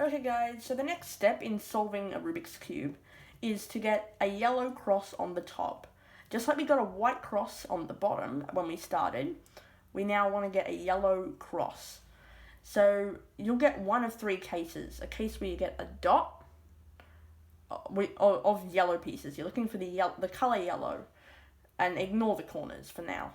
Okay guys, so the next step in solving a Rubik's Cube is to get a yellow cross on the top. Just like we got a white cross on the bottom when we started, we now want to get a yellow cross. So you'll get one of three cases. A case where you get a dot of yellow pieces. You're looking for the colour yellow, and ignore the corners for now.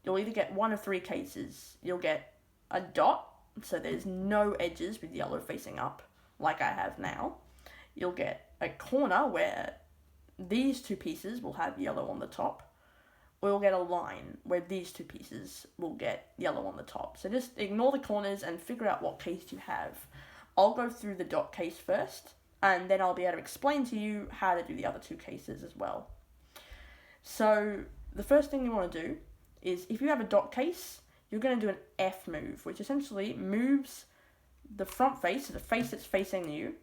You'll either get one of three cases. You'll get a dot, so there's no edges with yellow facing up, like I have now. You'll get a corner where these two pieces will have yellow on the top. Or you'll get a line where these two pieces will get yellow on the top. So just ignore the corners and figure out what case you have. I'll go through the dot case first, and then I'll be able to explain to you how to do the other two cases as well. So the first thing you want to do is, if you have a dot case, you're going to do an F move, which essentially moves the front face, so the face that's facing you.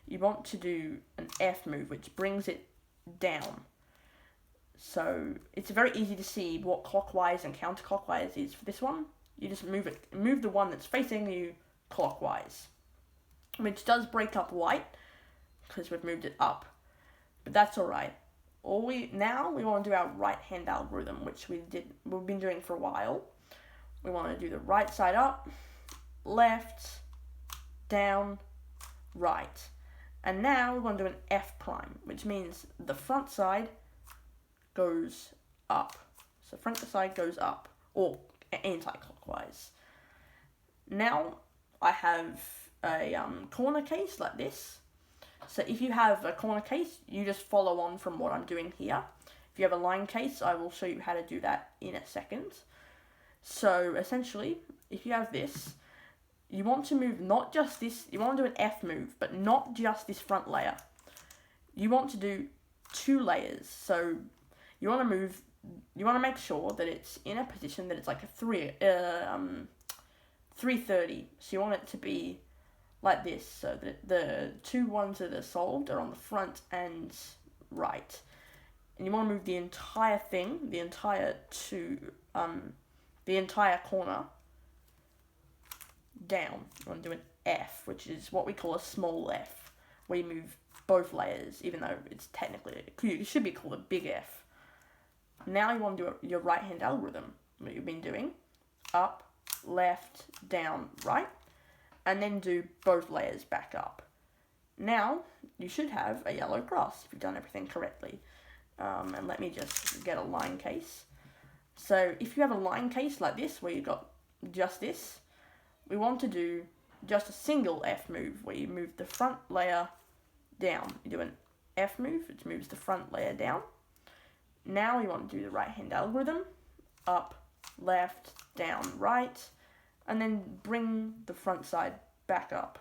You want to do an F move, which brings it down. So it's very easy to see what clockwise and counterclockwise is for this one. You just move the one that's facing you clockwise, which does break up white because we've moved it up, but that's alright. Now we want to do our right hand algorithm, which we've been doing for a while. We want to do the right side up, left, down, right. And now we want to do an F prime, which means the front side goes up. So front side goes up, or anti-clockwise. Now I have a corner case like this. So if you have a corner case, you just follow on from what I'm doing here. If you have a line case, I will show you how to do that in a second. So essentially, if you have this, you want to move not just this, you want to do an F move, but not just this front layer. You want to do two layers. So you want to make sure that it's in a position that it's like a 330. So you want it to be like this, so that the two ones that are solved are on the front and right. And you want to move the entire thing, the entire corner down. You want to do an F, which is what we call a small F, where you move both layers, even though it's technically, it should be called a big F. Now you want to do your right hand algorithm, what you've been doing, up, left, down, right, and then do both layers back up. Now you should have a yellow cross if you've done everything correctly. And let me just get a line case. So if you have a line case like this, where you've got just this, we want to do just a single F move, where you move the front layer down. You do an F move, which moves the front layer down. Now you want to do the right hand algorithm, up, left, down, right, and then bring the front side back up,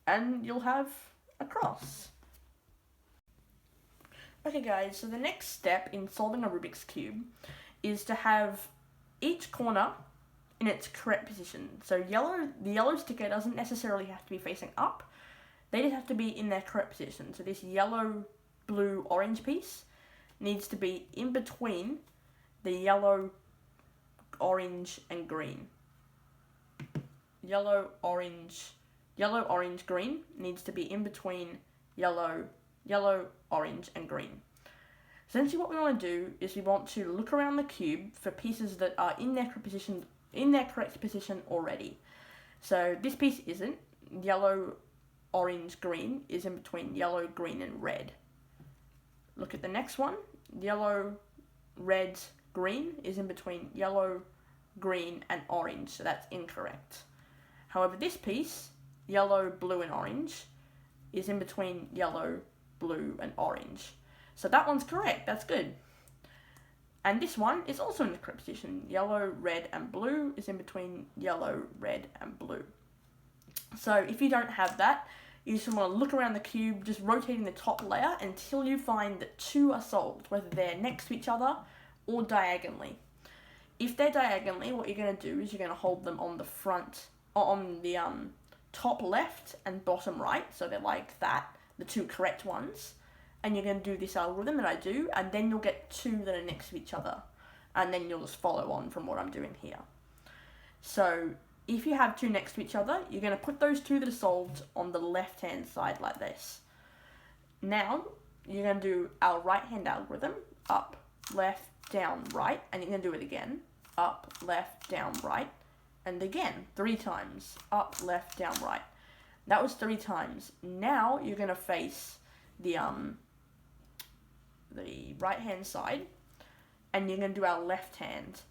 and you'll have a cross. Okay guys, so the next step in solving a Rubik's Cube is to have each corner in its correct position. So the yellow sticker doesn't necessarily have to be facing up, they just have to be in their correct position. So this yellow, blue, orange piece needs to be in between the yellow, orange, and green. Yellow, orange, green needs to be in between yellow, orange, and green. Essentially what we want to do is we want to look around the cube for pieces that are in their correct position already. So this piece isn't. Yellow, orange, green is in between yellow, green, and red. Look at the next one. Yellow, red, green is in between yellow, green, and orange, so that's incorrect. However, this piece, yellow, blue, and orange, is in between yellow, blue, and orange. So that one's correct, that's good. And this one is also in the correct position. Yellow, red, and blue is in between yellow, red, and blue. So if you don't have that, you just want to look around the cube, just rotating the top layer until you find that two are solved, whether they're next to each other or diagonally. If they're diagonally, what you're going to do is you're going to hold them on the front, on the top left and bottom right, so they're like that, the two correct ones, and you're going to do this algorithm that I do, and then you'll get two that are next to each other, and then you'll just follow on from what I'm doing here. So if you have two next to each other, you're going to put those two that are solved on the left-hand side like this. Now, you're going to do our right-hand algorithm, up, left, down, right, and you're going to do it again, up, left, down, right, and again, 3 times, up, left, down, right. That was 3 times. Now, you're going to face the right-hand side, and you're going to do our left-hand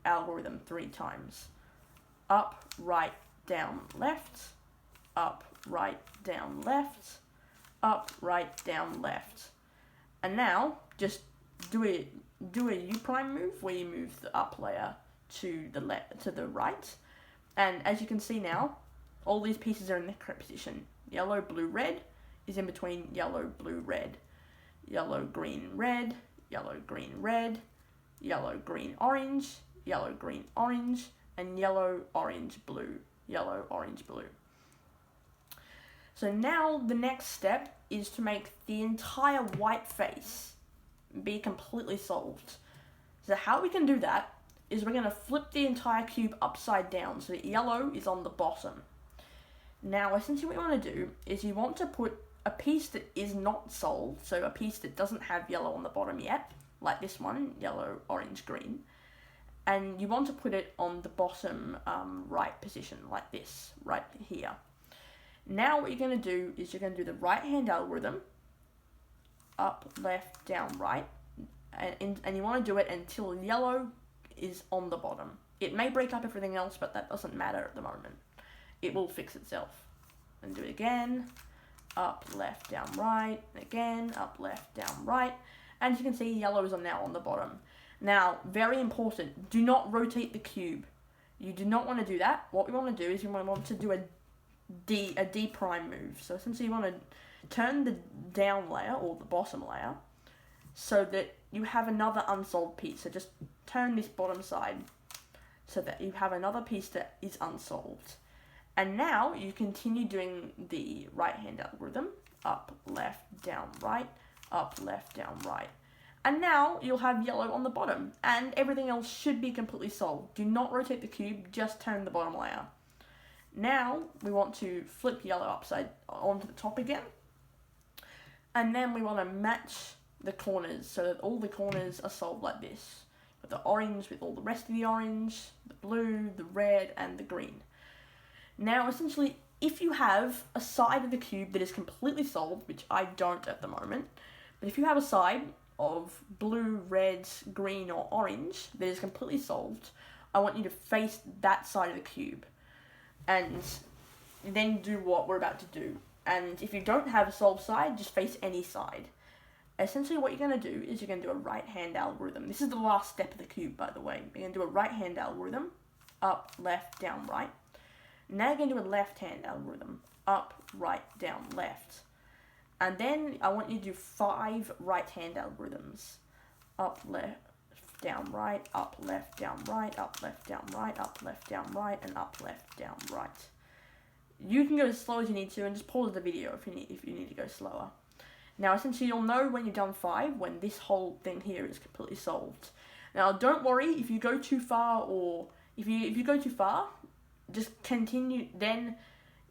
algorithm 3 times. Up, right, down, left, up, right, down, left, up, right, down, left. And now, just do a U prime move where you move the up layer to the right. And as you can see now, all these pieces are in the correct position. Yellow, blue, red is in between yellow, blue, red. Yellow, green, red. Yellow, green, red. Yellow, green, orange. Yellow, green, orange. And yellow, orange, blue. Yellow, orange, blue. So now the next step is to make the entire white face be completely solved. So how we can do that is we're going to flip the entire cube upside down so that yellow is on the bottom. Now essentially what you want to do is you want to put a piece that is not solved, so a piece that doesn't have yellow on the bottom yet, like this one, yellow, orange, green, and you want to put it on the bottom right position, like this, right here. Now what you're going to do is you're going to do the right hand algorithm, up, left, down, right, and you want to do it until yellow is on the bottom. It may break up everything else, but that doesn't matter at the moment. It will fix itself. And do it again, up, left, down, right, again, up, left, down, right, and as you can see, yellow is now on the bottom. Now, very important, do not rotate the cube. You do not want to do that. What we want to do is we want to do a D prime move. So essentially you want to turn the down layer, or the bottom layer, so that you have another unsolved piece. So just turn this bottom side so that you have another piece that is unsolved. And now you continue doing the right hand algorithm, up, left, down, right, up, left, down, right. And now you'll have yellow on the bottom, and everything else should be completely solved. Do not rotate the cube, just turn the bottom layer. Now we want to flip yellow upside onto the top again, and then we want to match the corners so that all the corners are solved like this, with the orange with all the rest of the orange, the blue, the red, and the green. Now essentially, if you have a side of the cube that is completely solved, which I don't at the moment, but if you have a side of blue, red, green, or orange that is completely solved, I want you to face that side of the cube and then do what we're about to do. And if you don't have a solved side, just face any side. Essentially what you're going to do is you're going to do a right hand algorithm. This is the last step of the cube, by the way. You're going to do a right hand algorithm, up, left, down, right. Now you're going to do a left hand algorithm, up, right, down, left. And then I want you to do 5 right hand algorithms, up, left, down, right, up, left, down, right, up, left, down, right, up, left, down, right, and up, left, down, right. You can go as slow as you need to, and just pause the video if you need to go slower. Now essentially you'll know when you've done 5 when this whole thing here is completely solved. Now don't worry if you go too far, or if you go too far, just continue doing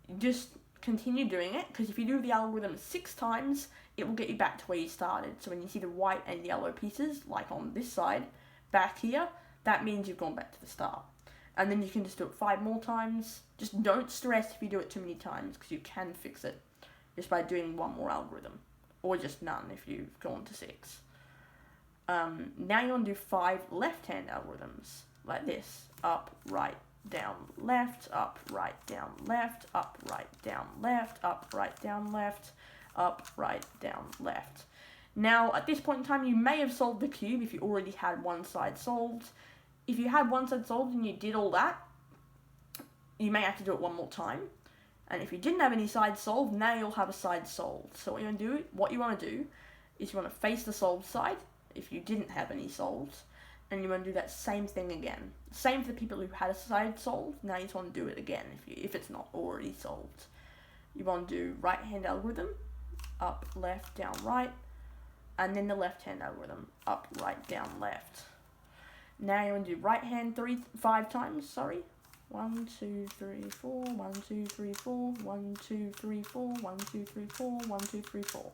it, because if you do the algorithm 6 times, it will get you back to where you started. So when you see the white and yellow pieces, like on this side, back here, that means you've gone back to the start. And then you can just do it 5 more times. Just don't stress if you do it too many times, because you can fix it just by doing 1 more algorithm. Or just none if you've gone to 6. Now you want to do 5 left-hand algorithms, like this. Up, right, down, left, up, right, down, left, up, right, down, left, up, right, down, left, up, right, down, left. Now, at this point in time, you may have solved the cube if you already had one side solved. If you had one side solved and you did all that, you may have to do it 1 more time. And if you didn't have any sides solved, now you'll have a side solved. So what you want to do is you want to face the solved side if you didn't have any solved, and you want to do that same thing again. Same for the people who had a side solved. Now you just want to do it again if it's not already solved. You want to do right hand algorithm, up, left, down, right, and then the left hand algorithm, up, right, down, left. Now you want to do right hand 5 times, 1, 2, 3, 4, 1, 2, 3, 4, 1, 2, 3, 4, 1, 2, 3, 4, 1, 2, 3, 4.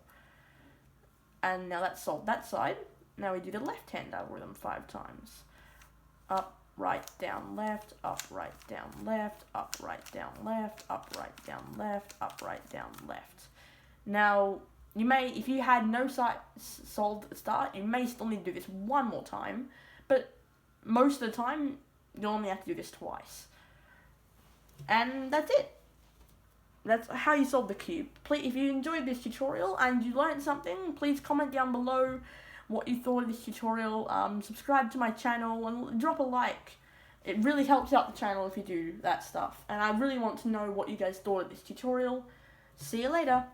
And now that's solved that side. Now we do the left-hand algorithm 5 times. Up, right, down, left, up, right, down, left, up, right, down, left, up, right, down, left, up, right, down, left. Now, you may, if you had no site solved at the start, you may still need to do this one more time, but most of the time, you'll only have to do this twice. And that's it. That's how you solve the cube. Please, if you enjoyed this tutorial and you learned something, please comment down below what you thought of this tutorial. Subscribe to my channel and drop a like. It really helps out the channel if you do that stuff. And I really want to know what you guys thought of this tutorial. See you later.